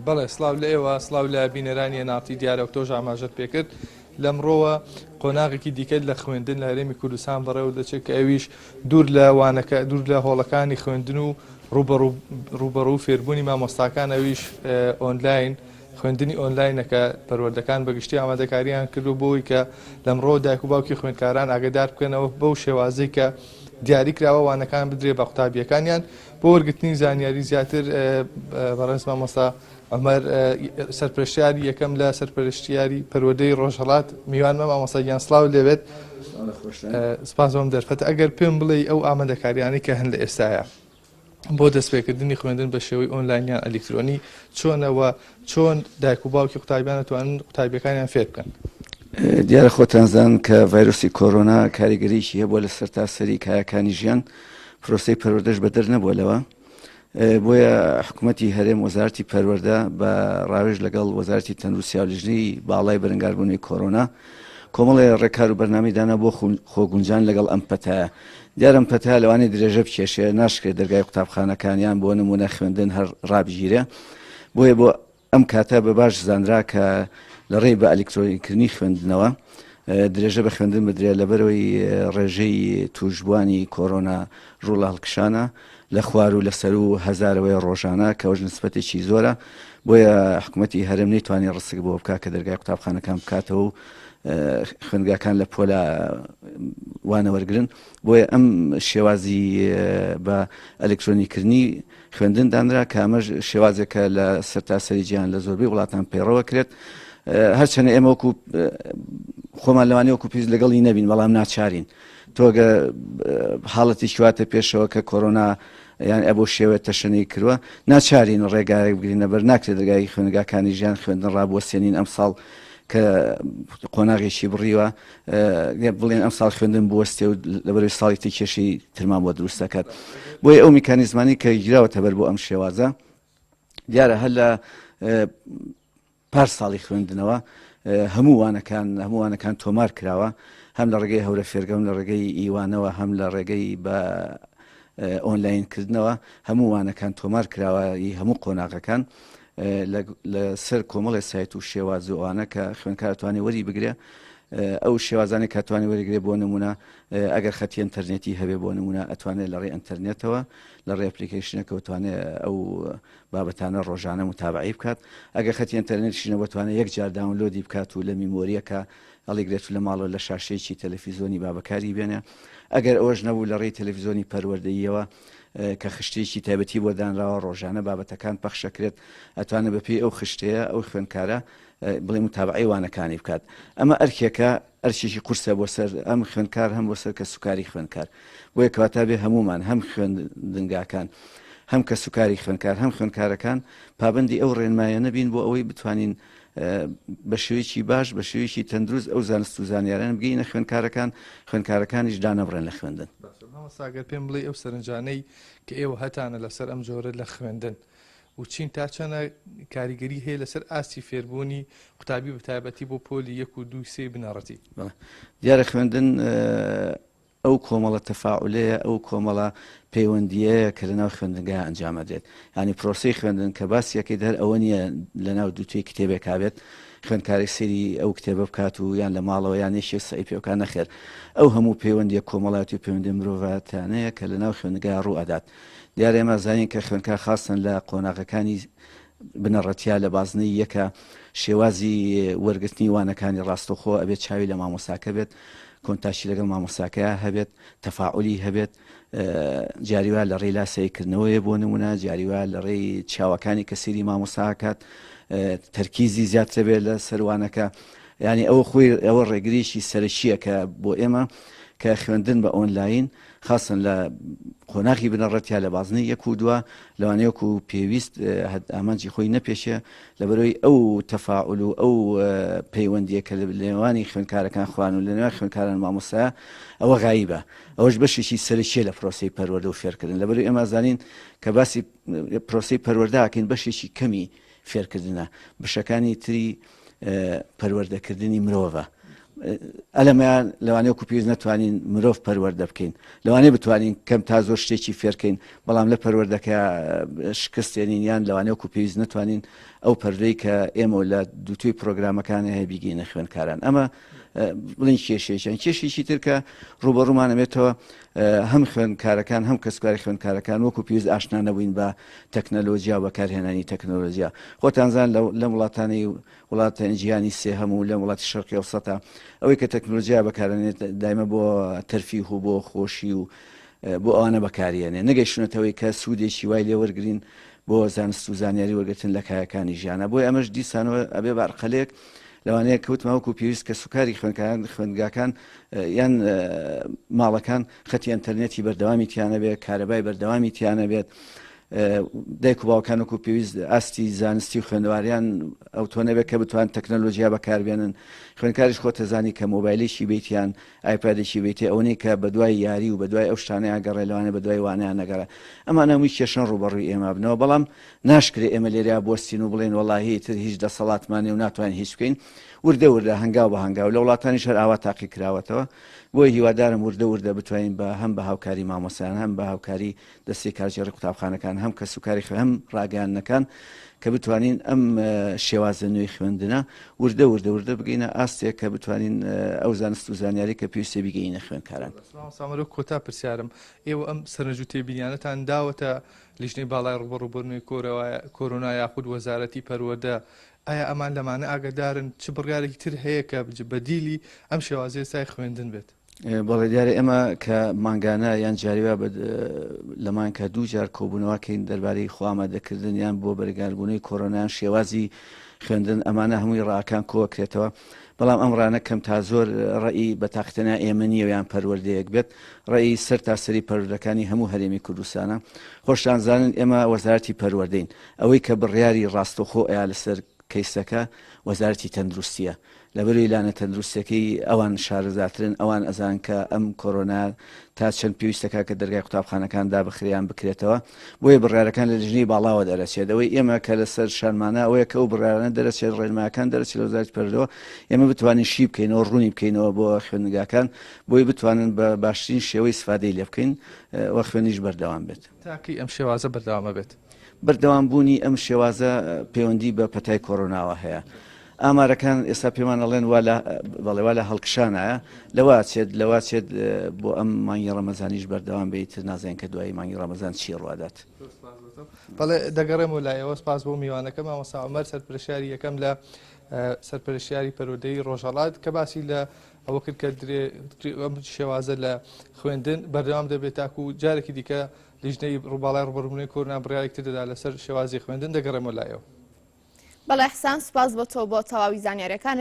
بەڵێ سلااو لە ئێوە سلااو لە بینەرانی ناتی دیارە و تۆژ ئاماژەت پێکرد لەمڕۆوە قۆناغێکی دیکەت لە خوێندن لە هەرێمی کوردستان بەڕێوە دەچێت کە ئەویش دوور لە هۆڵەکانی خوێندن و ڕوبەڕوو فێربوونی مامۆستاکان ئەویش ئۆنلاین خوێندنی ئۆنلاینەکە پەروەردەکان بەگشتی ئامادەکاریان کردو بۆی کە لەمڕۆ دایک و باوکی خوێندکاران ئاگدار بکەنەوە بەو شێوازەی کە دیاری کراوە وانەکان بدرێ بە قوتابیەکانیان بۆ وەرگرتنی زانیاری زیاتر بەڕێز مامۆستا ئەمەر سەرپرشتیاری یەکەم لە سەرپەرشتیاری پەروەردەی ڕۆژهەڵات میوانمە مامۆستا گیان سڵاو لێبێت سپاسۆم دەرفەتە ئەگەر پێم بڵێ ئەو ئامادەکاریانی کە هەن لە ئێستاە بۆ دەستپێکردنی خوێندن بە شێوەی ئۆنلاینیان ئەلکترۆنی چۆنەوە چۆن دایک و باوکی قوتابیان دەتوانن قوتابیەکانیان فێر بکەن. دیارە خۆتانزان کە ڤایرۆسی کۆرۆنا کاریگەریشی هەیە بۆ لە سەرتاسەری کایەکانی ژیان پرۆسەی پەروەردەش بەدەر نەبووەلەوە بۆیە حکوومەتی هەرێم وەزارەتی پەروەردە بە ڕاوێژ لەگەڵ وەزارەتی تەندروستی و لیژنەی باڵای بەرەنگاربوونی کۆرۆنا کۆمەڵی ڕێکار و بەرنامەیدانا بۆ خۆگونجان لەگەڵ ئەم پەتایە دیارە ئەم پەتایە لەوانەیە درێژە بکێشێ ناشکرێت دەرگای قوتابخانەکانیان بۆ نمونە خوێندن هەر ڕابژیرە بۆیە بۆ ئەم کاتە بە باش زانرا کە لە ڕێی بە ئەلکترۆنیکردنی خوێندنەوە درێژە بە خوێندن بدرێت لەبەرەوەی ڕێژەی توشبوانی کۆرۆنا ڕوو لە هەڵکشانە لە خوار و لەسەر و هەزارەوەی ڕۆژانە کە ئەوش نسبەتێکی زۆرە بۆیە حکوومەتی هەرێم نەیتوانێت ڕسک بۆ بکات کە دەرگای قوتابخانەکان بکاتەوە و خوێندگاکان لە پۆلا وانەوەرگرن بۆیە ئەم شێوازی بە ئەلکترۆنیکردنی خوێندن دانرا کە ئەمەش شێوازێکە لە سەرتاسەری جیهان لە زۆربەی وڵاتان پەیڕەوە کرێت هەرچەنە ئێمە وەکو خۆمان لەوانەیە وەکو پیس لەگەڵی نەبین بەڵام ناچارین تۆگە حاڵەتی شواتە پێشەوە کە کۆرۆنا یان ئە بۆ شێوە تەشەنەی کردووە ناچارین ڕێگایەک بگرینە بەر ناکرێت دەرگای خوێندگاکانی ژیان خوێندن ڕابوەسێنین ئەم ساڵ کە قۆناغێکی بڕیوە بڵێن ئەم ساڵ خوێندن بوەستێ و لەبەرەوەی ساڵی تی کێشی ترمان بۆ دروست دەکات بۆیە ئەو میکانیزمانی کە گیراوەتە بەر بۆ ئەم شێوازە دیارە هەر لە پار ساڵی خوێندنەوە هەمووانەکان تۆمار کراوە هەم لە ڕێگەی هەورە فێرگەم لە ڕێگەی ئیوانەوە هەم لە ڕێگەی بە ئۆنلاینکردنەوە هەمووانەکان تۆمار کراوە هەموو قۆناغەکان لە سەر کۆمەڵی سایت و شێوازوانە کە خوێندکار توانێت وەری بگرێ ئەو شێوازانێک کاتوانێت وەرگرێ بۆ نمونە ئەگەر خەتی ئینتەرنێتی هەبێ بۆ نمونە ئەتوانێت لە ڕێ ئینتەرنێتەوە لە ڕێ ئەپلیکیشنەکە توانێت ئەو بابەتانە ڕۆژانە متابعی بکات ئەگەر خەتی ئینتەرنێتیشنە بتوانێت یەک جار داونلۆدی بکات و لە میمۆریەکە ئەڵیگرێت لە ماڵەوە لە شاشەیەکی تەلەڤیزۆنی بابەکاری بێنێ ئەگەر ئەوەش نەبوو لە ڕێی تەلەڤیزۆنی پەروەردەییەوە کە خشتێکی تایبەتی بۆ دانراوە ڕۆژانە بابەتەکان پەخشەکرێت ئەتوانێت بەپێی ئەو خشتەیە ئەو خوێندکارە بڵێ متابعی وانەکانی بکات ئەمە ئەرکێکە ئەرچێکی قورسە بۆ سەر ئەم خوێندکار هەم بۆ سەر کە سوکاری خوێندکار بۆیە کەواتە بێ هەمومان هەم خوێندنگاکان هەم کە سوکاری خوێندکار هەم خوێندکارەکان پابندی ئەو ڕێنمایە نەبین بۆ ئەوەی بتوانین بە شێوەیەکی باش بە شێوەیەکی تەندروست ئەو زانست و زانیاران بگەینە خوێندکارەکانیش دانەبڕێن لە خوێندن ساگەر پێم بڵێ ئەو سەرنجانەی کە ئێوە هەتانە لەسەر ئەم جۆرە لە خوێندن و چین تا چەنە کاریگەری هەیە لەسەر ئاستی فێربوونی قوتابی بەتایبەتی بۆ پۆلی 1 و 2 3 بنەڕەتی دیارە خوێندن ئەو کۆمەڵە تەفاعولەیە ئەو کۆمەڵە پەیوەندیەیە کە لەناو خوێندنگای ئەنجامەدرێت ینی پرۆسەی خوێندن کە باسیەکەی دەر ئەوە نییە لەناو دووتێ کتێبێک کابێت خوێندکاری سێری ئەو کتێبە بکات و یان لە ماڵەوە یان نێشێ سەی پێوکان نەخێر ئەو هەموو پەیوەندیە کۆمەڵاتی و پەیوەندی مرۆڤاتانەیە کە لەناو خوێندنگای ڕوو ئەدات دیارە ئێمە زانین کە خوێندکار خاستن لە قۆناغەکانی بنەڕەتیا لە بازنەی یەکە شێوازی وەرگرتنی وانەکانی ڕاستەوخۆ ئەبێت چاوی لە مامۆساکە بێت کۆنتاشی لەگەڵ مامۆساکەیە هەبێت تەفاعولی هەبێت جاریوا لە ڕێی لاسەیکردنەوەیە بۆ نمونە جاریوا لە ڕێی چاوەکانی کە سێری مامۆساکات تەرکیزی زیاتر بێت لە سەروانەکە ینی ئەوە خۆی ئەوە ڕێگریشی سەرچیە کە بۆ ئێمە کە خوێندن بە ئۆنلاین خاصن لە قۆناغی بنەڕەتیا لە بازنەی 1 و 2 لەوانەیەک و پێویست ئامانجی خۆی نەپێشێ لەبەرەوەی ئەو تەفاعول و ئەو پەیوەندیە کە لە نێوانی خوێندکارەکان خوان و لە نێوان خوێندکاران مامۆسا ئەوە غایبە ئەوەش بەشێکی سەرچیە لە پرۆسەی پەروەردە و فێرکردن لەبەرەوەی ئێمە زانین کە باسی پرۆسەی پەروەردەکەین بەشێکی کەمی فێرکردنە بەشەکانی تری پەروەردەکردنی مرۆڤە ئەلەمەیان لەوانەیە پێویست نەتوانین مرۆڤ پەروەردە بکەین لەوانەیە بتوانین کەم تا زۆر شتێکی فێرکەین بەڵام لە پەروەردەکە شکستێنین یان لەوانەیە پێویست نەتوانین ئەو پەردەی کە ئێمە لە دووتوی پرۆگرامەکانی هەیە بیگەینە خوێندکاران ئەمە بڵین کێشێکیان کێشێکی تر کە ڕوبەڕوومانەبێتەوە هەم خوێندکارەکان هەم کەسکاری خوێندکارەکان وەکو پێویست ئاشنا نەبووین بە تەکنەلۆژیا و بەکارهێنانی تەکنەلۆژیا خۆتانزان لە وڵاتانی وڵاتانی جیهانی سێ هەموو لە وڵاتی شەرقی ئەوسەتا ئەوەی کە تەکنۆلۆژیا بەکارێنێت دایمە بۆ تەرفیه و بۆ خۆشی و بۆ ئەوانە بەکارێنێ نەگەیشتونەتەوەی کە سوودێکی وای لێ وەرگرین بۆ زانست و زانیاری وەرگتن لە کایەکانی ژیانە بۆی ئەمەش دیسانەوە ئەبێ بەعرقەلێک لەوانەیە کەوتمەوەکو پێویست کە سوکاری خوێندگاکان یان ماڵەکان خەتی ئینتەرنێتی بەردەوامی تیانە بێت کارەبای بەردەوامی تیانە بێت دایک و باوکانێک و پێویست ئاستی زانستی و خوێندەواریان ئەو تۆ نەبێت کە بتوان تەکنەلۆژیا بەکاربێنن خوێندکاریش خۆتە زانی کە مۆبایلێکی بیتیان ئایپادێکی بیتێ ئەوەی کە بەدوای یاری و بەدوای ئەو شتانەیە گەڕێ لەوانێ بەدوای وانیان نەگەڕێ ئەمانە هەمووی کێشەن ڕوبەڕووی ئێمە بنەوە بەڵام ناشکرێ ئێمە لێریا بۆستین و بڵێن وەڵاهی تر هیچ دەسەڵاتمانێ و ناتوانین هیچ بکەین وردە وردە هەنگاو بە هەنگاو لە وڵاتانی شەر ئاوا تاقی کراوەتەوە بۆی هیوادارم وردە وردە بتوانین بە هەم بە هاوکاری مامۆسایان هەم بە هاوکاری دەستی کارژێڕی قوتابخانەکان هەم کە سوکاری هەم ڕاگەیاندنەکان کە بتوانین ئەم شێوازە نوێی خوێندنە وردە وردە بگەینە ئاستێک کە بتوانین ئەو زانست و زانیاری کە پێویستە بیگەینە خوێندکاران. سامەرۆ کۆتا پرسیارم ئێوە ئەم سەرنج و تێبینیانەتان داوەتە لیژنەی باڵای ڕوبەڕووبوونەوەی کۆرۆنا یاخود وەزارەتی پەروەردە ئایا ئەمان لەمانە ئاگدارن چ بڕیارێکی تر هەیە کە بەدیلی ئەم شێوازەیە سای خوێندن بێت بەڵێ دیارە ئێمە کە مانگانە یان جاریوا لەمان کە دوو جار کۆبوونەوەکەین دەربارەی خۆئامادەکردن یان بۆ بەرگاربوونەوەی کۆرۆنایان شێوازی خوێندن ئەمانە هەمووی ڕاکان کۆکرێتەوە بەڵام ئەمڕانە کەم تا زۆر ڕێی بە تاقیتەنیا ئێمە نیە یان پەروەردەیەک بێت ڕێی سەر تاسەری پەروەردەکانی هەموو هەرێمی کوردستانە خۆشتان زانن ئێمە وەزارەتی پەروەردەین ئەوەی کە بڕیاری ڕاستەوخۆ ئەیا لەسەر کەیسەکە وەزارەتی تەندروستیە لەبەروی لانە تەندروستەکەی ئەوان شارەزاترن ئەوان ئەزان کە ئەم کۆرۆنا تا چەند پێویستەکە کە دەرگای قوتابخانەکاندا بخریان بکرێتەوە بۆیە بڕیارەکان لە لیژنەی باڵاوە دەرەچێت ئەوەی ئێمە کە لەسەر شانمانە ئەوەیە کە ئەو بڕیارانە دەرەچێت ڕێنمایەکان دەرەچێت لە وەزارەتی پەروەردەوە ئێمە بتوانین شی بکەینەوە ڕوونی بکەینەوە بۆ خوێندنگاکان بۆی بتوانن بە باشترین شێوەی سفادەی لێ بکەین وە خوێنیش بەردەوام بێت تاقی ئەم شێوازە بەردەوامە بێت بەردەوامبوونی ئەم شێوازە پەیوەندی بە پەتای کۆرۆناوە هەیە ئامارەکان ئێستا پێمان ئەڵێن بەڵێوا لە هەڵکشانایە لەوا چێت بۆ ئەم مانگی ڕەمەزانیش بەردەوام بێت نازانین کە دوای مانگی ڕەمەزان چی ڕوادات بەڵێ دەگەڕێم و لایەوە سپاس بۆ میوانەکەم مامۆستا عومەر سەرپرشیاری یەکەم لە سەرپرشیاری پەروەردەی ڕۆژهەڵات کە باسی لە ئەوە کرد کە ئەم شێوازە لە خوێندن بەردەوام دەبێت تاکو و جارێکی دیکە لیژنەی ڕووباڵای ڕوبەڕووبوونەوەی کۆرۆنا بڕیارێکی دەدا لەسەر شێوازی خوێندن دەگەڕێمەوە لایەوە. بەڵێ حسان سپاس بۆ تۆ بۆ تەواوی زانیاریەکان